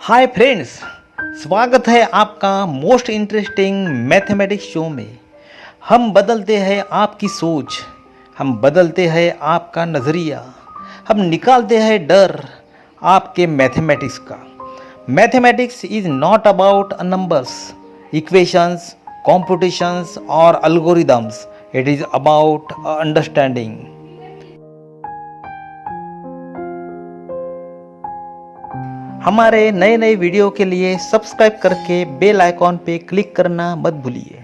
Hi friends, स्वागत है आपका मोस्ट इंटरेस्टिंग मैथमेटिक्स शो में। हम बदलते हैं आपकी सोच, हम बदलते हैं आपका नज़रिया, हम निकालते हैं डर आपके मैथमेटिक्स का। Mathematics is not about numbers, equations, competitions और algorithms. It is about understanding. हमारे नए नए वीडियो के लिए सब्सक्राइब करके बेल आइकॉन पे क्लिक करना मत भूलिए।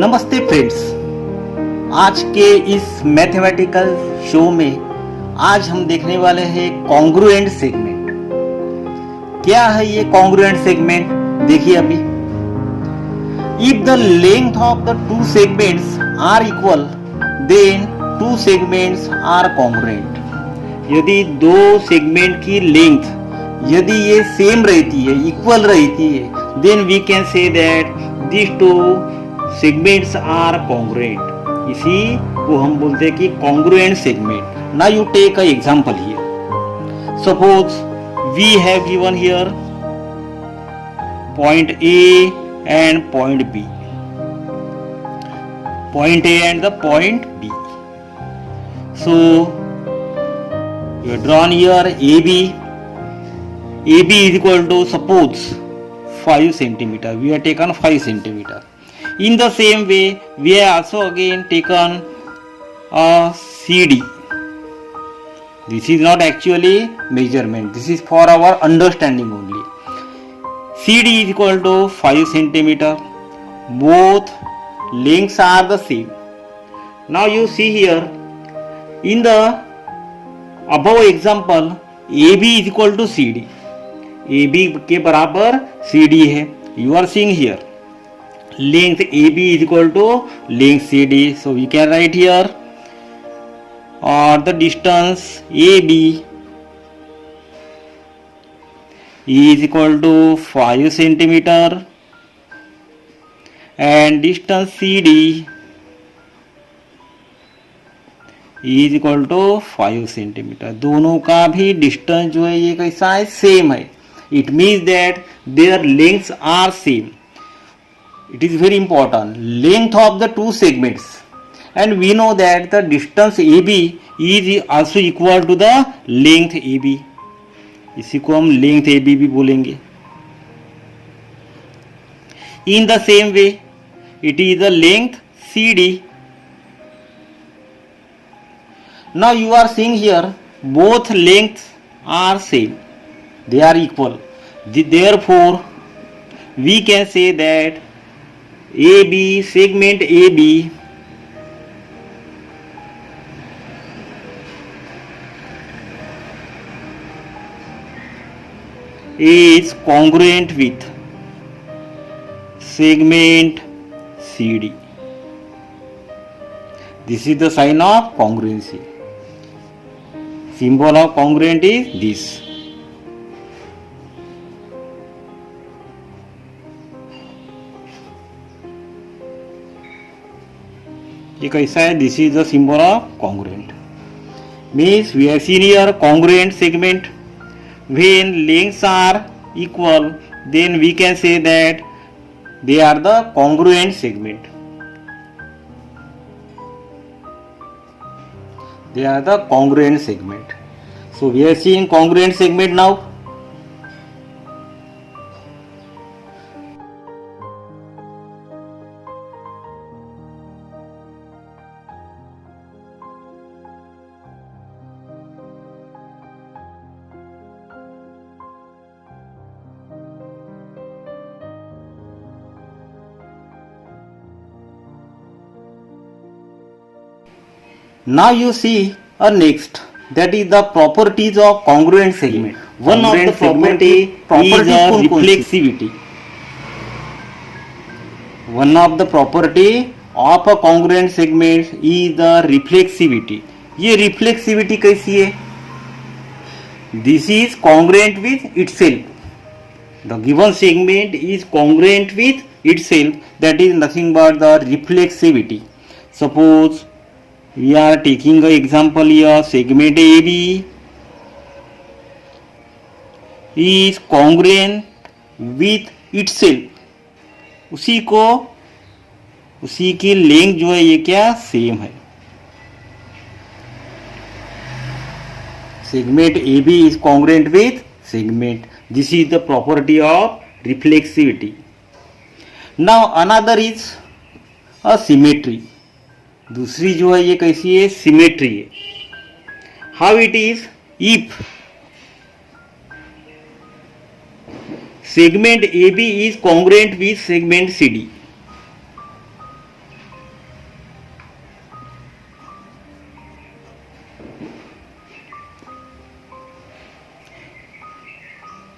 नमस्ते फ्रेंड्स, आज के इस मैथमेटिकल शो में आज हम देखने वाले हैं कॉन्ग्रुएंट सेगमेंट। क्या है ये कॉन्ग्रुएंट सेगमेंट? देखिए अभी, if the length of the two segments are equal then two segments are congruent. यदि दो सेगमेंट की लेंथ यदि ये सेम रहती है, इक्वल रहती है, then we can say that this two segments are congruent. इसी को हम बोलते हैं कि congruent segment. Now you take a example here. Suppose we have given here point A and point B, point A and the point B. So you have drawn here AB. AB is equal to, suppose, 5 centimeter. We have taken 5 centimeter. In the same way, we have also again taken a CD. This is not actually measurement. This is for our understanding only. CD is equal to 5 centimeter. Both lengths are the same. Now you see here in the above example, AB is equal to CD. AB के बराबर CD है. You are seeing here length AB is equal to length CD. So we can write here, or the distance AB is equal to 5 centimeter and distance CD is equal to 5 centimeter. दोनों का भी distance जो है ये कैसा है? Same है. It means that their lengths are same. It is very important. Length of the two segments, and we know that the distance AB is also equal to the length AB. इसी को हम length AB भी बोलेंगे. In the same way, it is the length CD. Now you are seeing here both lengths are same, they are equal. Therefore we can say that AB, segment AB is congruent with segment CD. This is the sign of congruency. Symbol of congruent is this. ये कैसा है? This is the symbol of congruent. Means we have seen here congruent segment. When lengths are equal, then we can say that they are the congruent segment. They are the congruent segment. So we have seen congruent segment now. Now you see a next, that is the properties of congruent segment. One of the property is reflexivity. one of the property of a congruent segment is the reflexivity. ये reflexivity कैसी है? This is congruent with itself. The given segment is congruent with itself, that is nothing but the reflexivity. Suppose we are taking an example here, segment AB is congruent with itself. उसी की length जो है ये क्या same है. Segment AB is congruent with segment. This is the property of reflexivity. Now another is a symmetry. दूसरी जो है ये कैसी है? सिमेट्री है. How it is? If segment AB is congruent with segment CD.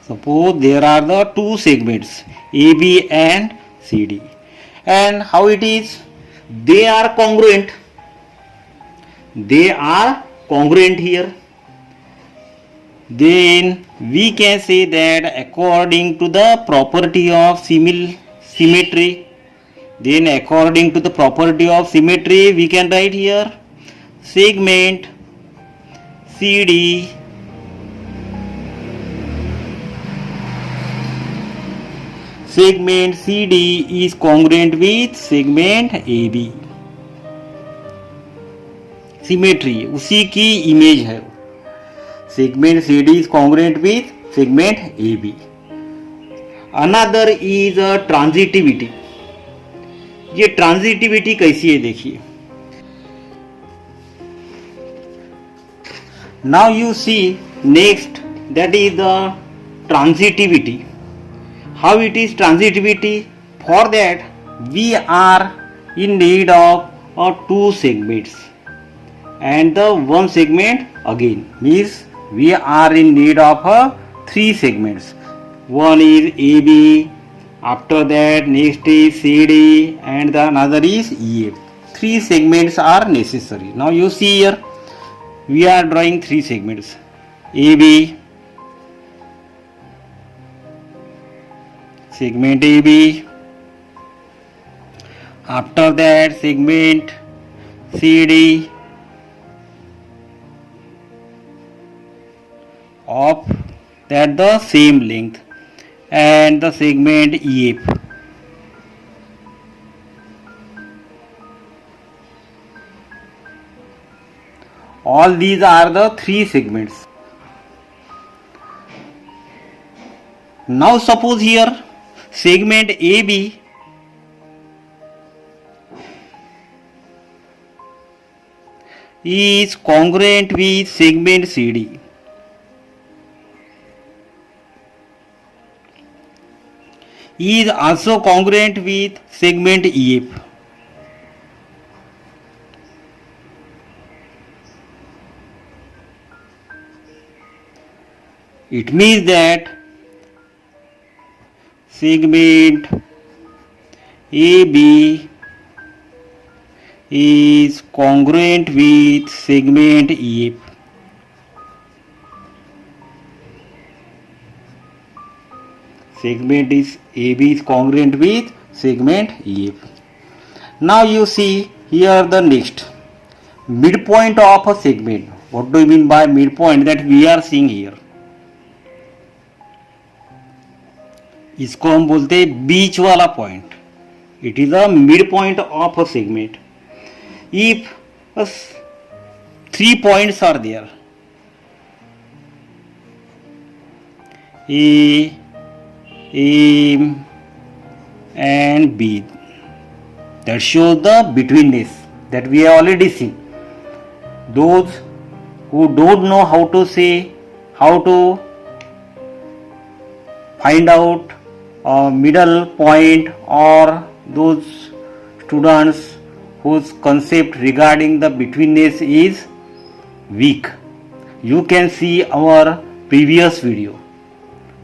Suppose there are the two segments AB and CD, and how it is? They are congruent. They are congruent here. Then we can say that according to the property of symmetry, then according to the property of symmetry, we can write here segment CD is congruent with segment AB. Symmetry उसी की image है. Segment CD is congruent with segment AB. Another is a transitivity. ये transitivity कैसी है देखिए. Now you see next, that is the transitivity. How it is transitivity? For that we are in need of two segments, and the one segment again means we are in need of three segments. One is AB, after that next is CD, and the another is EF. Three segments are necessary. Now you see here we are drawing three segments: AB, segment AB, after that segment CD, of that the same length, and the segment EF. All these are the three segments. Now suppose here segment AB is congruent with segment CD. Is also congruent with segment EF. It means that segment AB is congruent with segment EF. Segment is AB is congruent with segment EF. Now you see here the next midpoint of a segment. What do you mean by midpoint? That we are seeing here. इसको हम बोलते हैं बीच वाला point. It is a mid point of a segment. If 3 points are there, A, and B, that shows the betweenness that we have already seen. Those who don't know how to find out a middle point, or those students whose concept regarding the betweenness is weak, you can see our previous video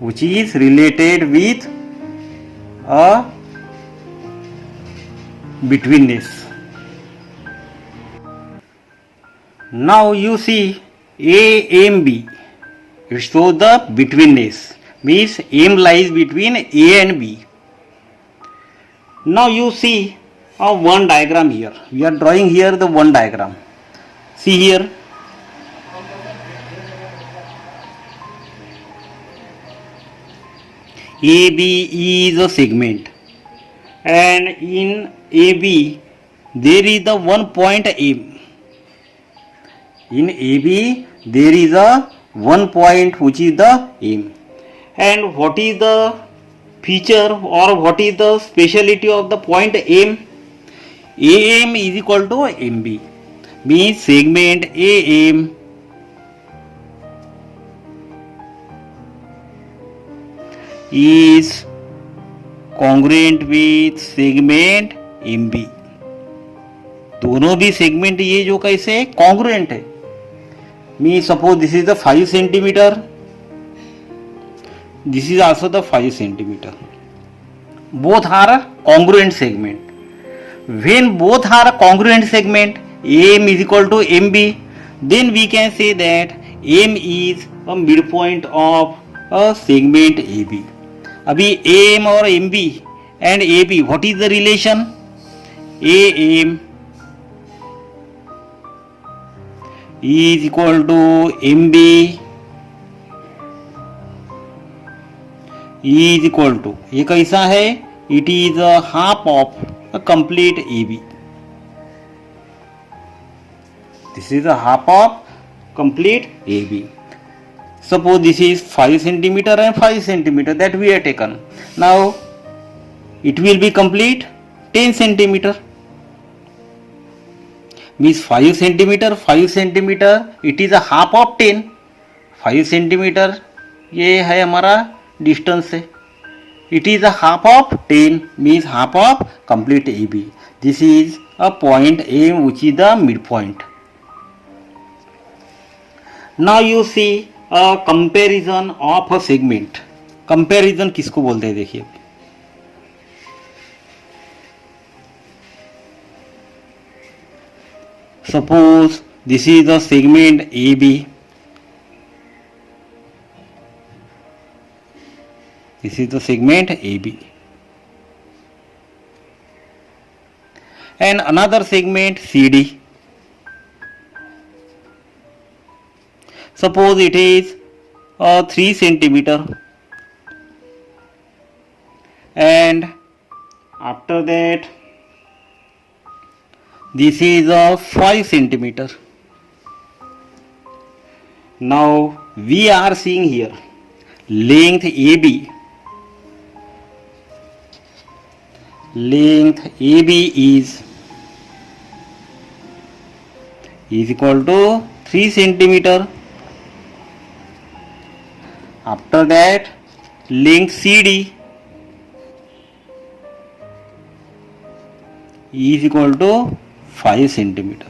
which is related with a betweenness. Now you see AMB. It shows the betweenness. Means M lies between A and B. Now you see a one diagram here. We are drawing here the one diagram. See here. AB is a segment, and in AB there is the one point M. In AB there is a one point which is the M. And what is the feature or what is the speciality of the point M? AM is equal to MB. Means segment AM is congruent with segment MB. दोनों भी segment ये जो कैसे congruent है. Me suppose this is the 5 centimetre, this is also the 5 centimetre. Both are congruent segment. When both are congruent segment, AM is equal to MB, then we can say that M is a midpoint of a segment AB. अभी AM और MB and AB, what is the relation? AM is equal to MB is equal to, ये कैसा है? It is a half of a complete AB. This is a half of complete AB. Suppose this is 5 centimeter and 5 centimeter that we have taken. Now it will be complete 10 centimeter. Means 5 centimeter, 5 centimeter, it is a half of 10. 5 centimeter ये है हमारा distance है. It is a half of 10, means half of complete AB. This is a point M which is the midpoint. Now you see a comparison of a segment. Comparison किसको बोलते हैं देखिए. Suppose this is the segment AB. This is the segment AB. And another segment CD. Suppose it is 3 centimeter. And after that this is a 5 centimeter. Now we are seeing here length AB. Length AB is equal to 3 centimeter. After that length CD is equal to 5 centimeter.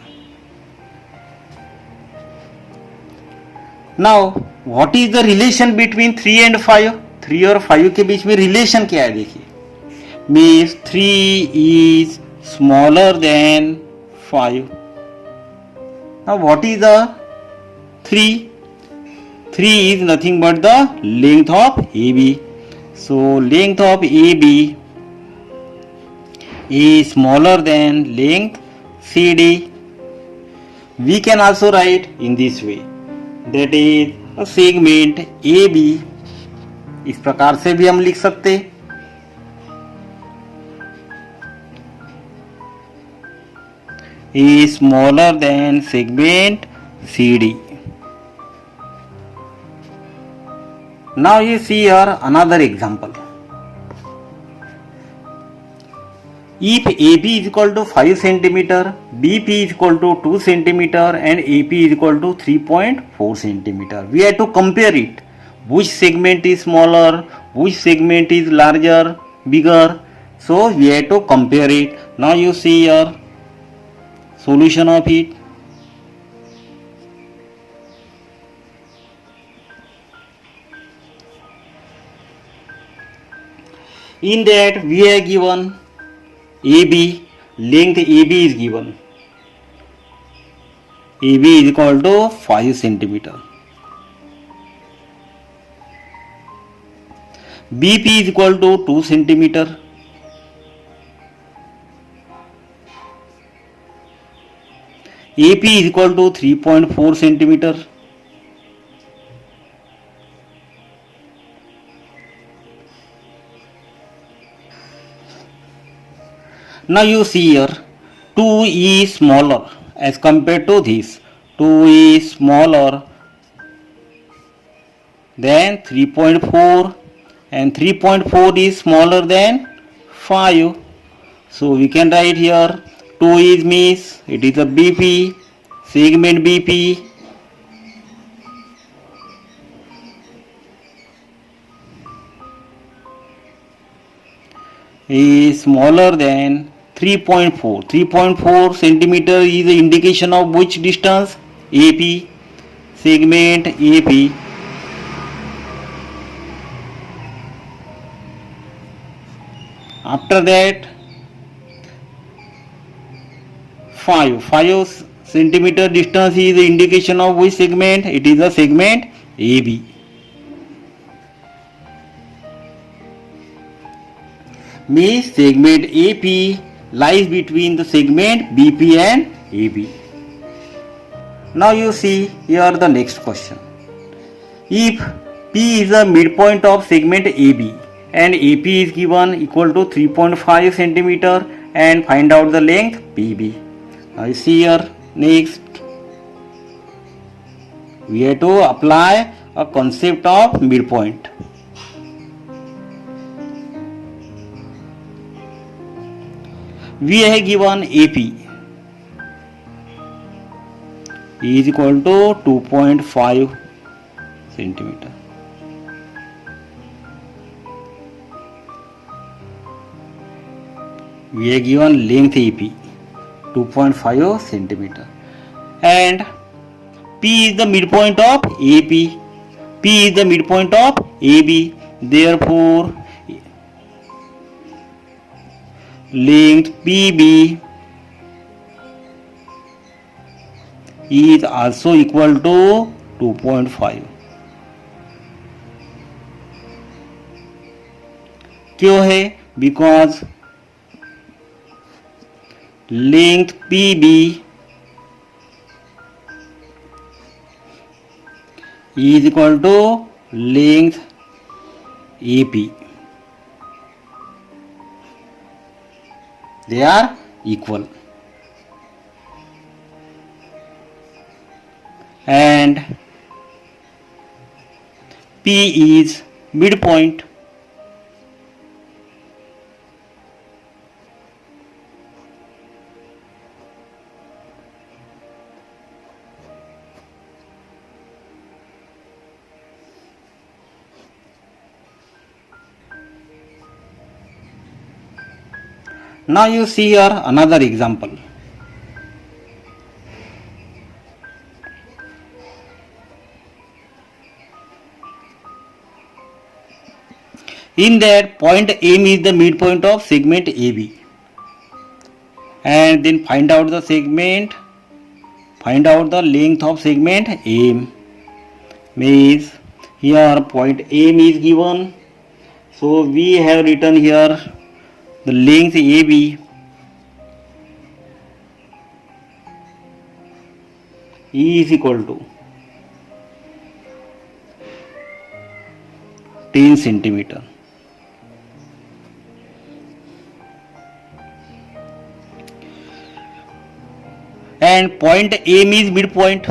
Now what is the relation between 3 and 5? 3 और 5 के बीच में relation क्या है देखिए. Means 3 is smaller than 5. Now what is the 3? 3 is nothing but the length of AB. So length of AB is smaller than length CD. We can also write in this way, that is a segment AB. इस प्रकार से भी हम लिख सकते. is smaller than segment CD. Now you see here another example. If AB is equal to 5 centimeter, BP is equal to 2 centimeter and AP is equal to 3.4 centimeter. We have to compare it. Which segment is smaller, which segment is larger, bigger. So we have to compare it. Now you see here solution of it. In that we have given AB length AB is given. AB is equal to 5 centimeter. BP is equal to 2 centimeter. AP is equal to 3.4 centimeter. Now you see here 2 is smaller as compared to this. 2 is smaller than 3.4 and 3.4 is smaller than 5. So we can write here 2 is means it is a BP, segment BP. Is smaller than 3.4. 3.4 centimeter is the indication of which distance? AP, segment AP. After that 5 centimeter distance is the indication of which segment? It is the segment AB. Means segment AP lies between the segment BP and AB. Now you see here the next question. If P is the midpoint of segment AB and AP is given equal to 3.5 centimeter and find out the length PB. Now you see here next we have to apply a concept of midpoint. We have given AP is equal to 2.5 centimeter. We have given length AP 2.5 centimeter and P is the midpoint of AP. P is the midpoint of AB. Therefore length PB is also equal to 2.5. क्यों है? Because length PB is equal to length AP. They are equal. And P is midpoint. Now you see here another example. In that point M is the midpoint of segment AB. And then find out the length of segment M. Means here point M is given. So we have written here the length AB is equal to 10 centimeter. And point M is midpoint.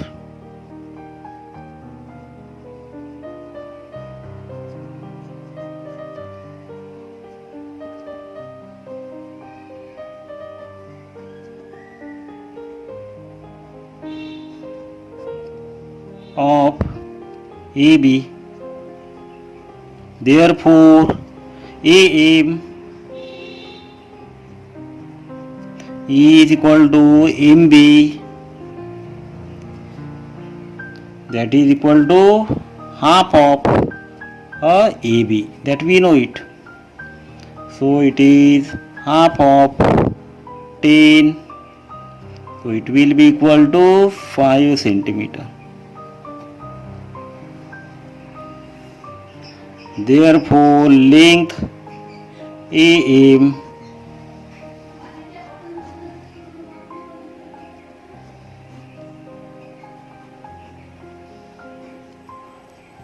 Of AB. Therefore AM is equal to MB, that is equal to half of AB, that we know it. So it is half of 10, so it will be equal to 5 centimeter. Therefore length AM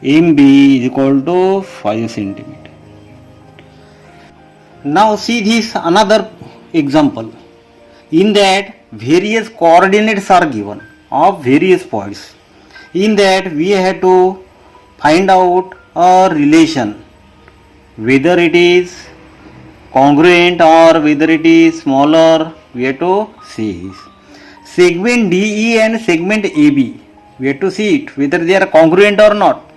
MB is equal to 5 centimeter. Now see this another example. In that various coordinates are given of various points. In that we have to find out a relation, whether it is congruent or whether it is smaller. We have to see this. Segment DE and segment AB, we have to see it whether they are congruent or not.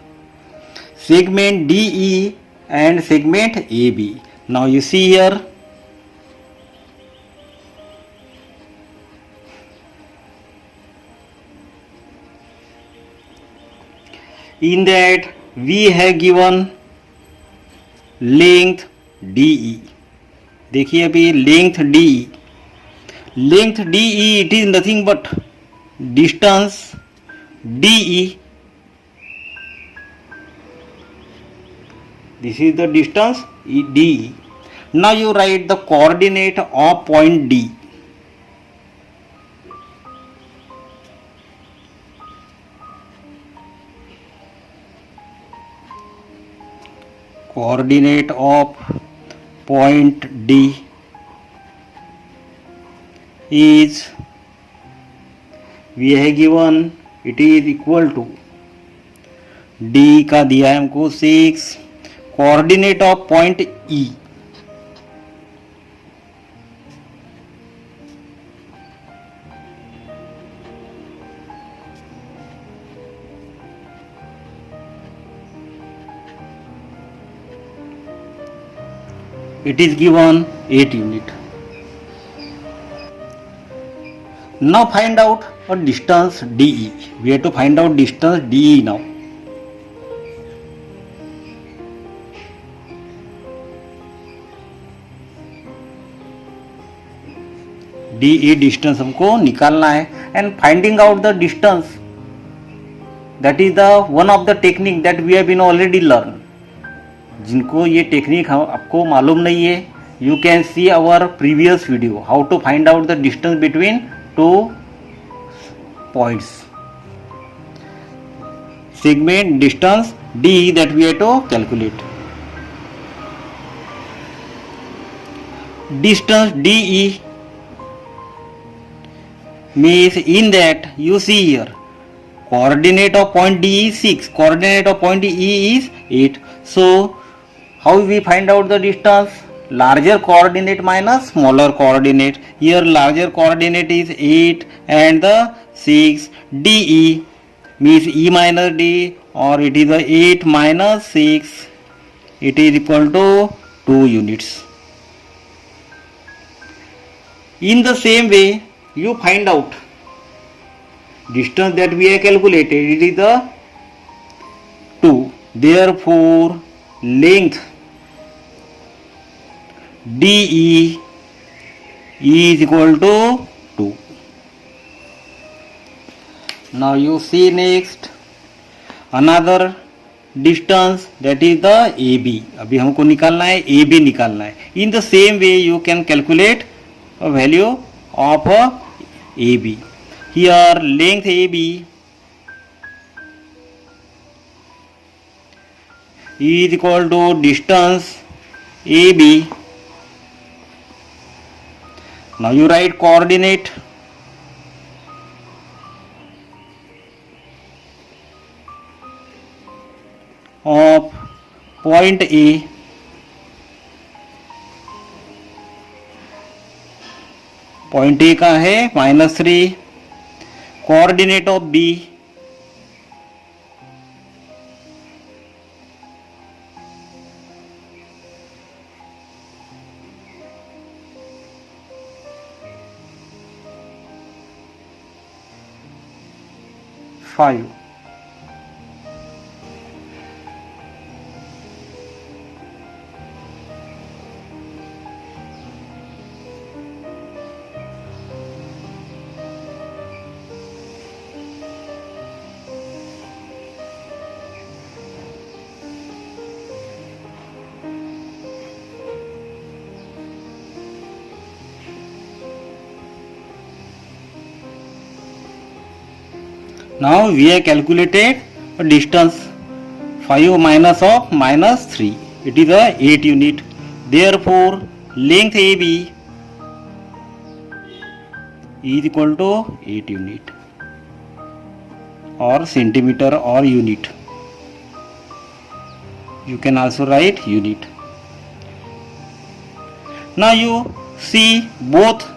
Segment DE and segment AB. Now you see here, in that we have given length DE. देखिए अभी length DE it is nothing but distance DE. This is the distance DE. Now you write the coordinate of point D. Coordinate of point D is, we have given, it is equal to, D का दिया है हमको 6. Coordinate of point E, it is given 8 unit. Now find out a distance DE. We have to find out distance DE now. DE distance हमको निकालना है. And finding out the distance, that is the one of the technique that we have been already learned. जिनको ये technique आपको मालूम नहीं है, you can see our previous video how to find out the distance between two points. Segment distance D that we have to calculate. Distance DE means, in that you see here, coordinate of point D is 6, coordinate of point E is 8. So how we find out the distance? Larger coordinate minus smaller coordinate. Here larger coordinate is 8 and the 6. DE means E minus D, or it is a 8 minus 6. It is equal to 2 units. In the same way, you find out distance that we have calculated. It is the 2. Therefore length DE is equal to 2. Now you see next another distance, that is the AB. अभी हमको निकालना है AB निकालना है. In the same way you can calculate a value of a AB. Here length AB is equal to distance AB. Now you write coordinate of point A. Point A का है -3. Coordinate of B five. Now we have calculated a distance 5 minus of minus 3. It is a 8 unit. Therefore, length AB is equal to 8 unit or centimeter or unit. You can also write unit. Now you see both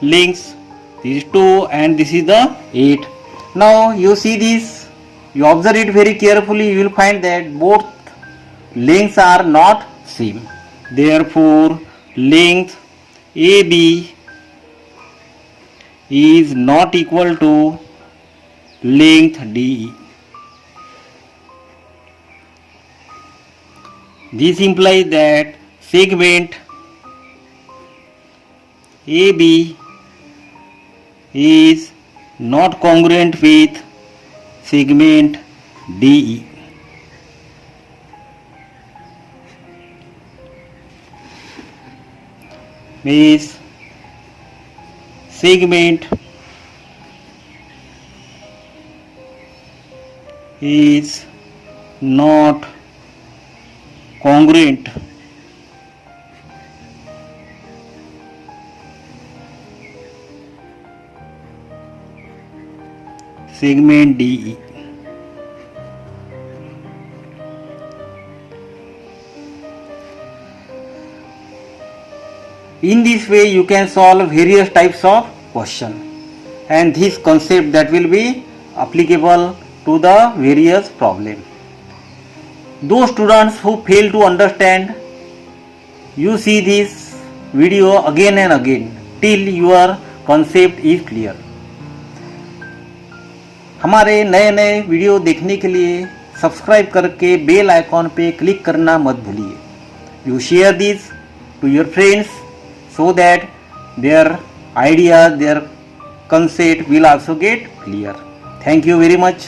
lengths. This is 2 and this is the 8. Now you see this, you observe it very carefully, you will find that both lengths are not same. Therefore, length AB is not equal to length DE. This implies that segment AB is not congruent with segment DE. Means segment is not congruent segment DE. In this way you can solve various types of question, and this concept that will be applicable to the various problem. Those students who fail to understand, you see this video again and again till your concept is clear. हमारे नए नए video देखने के लिए subscribe करके bell icon पे click करना मत भूलिए. You share this to your friends so that their ideas, their concept will also get clear. Thank you very much.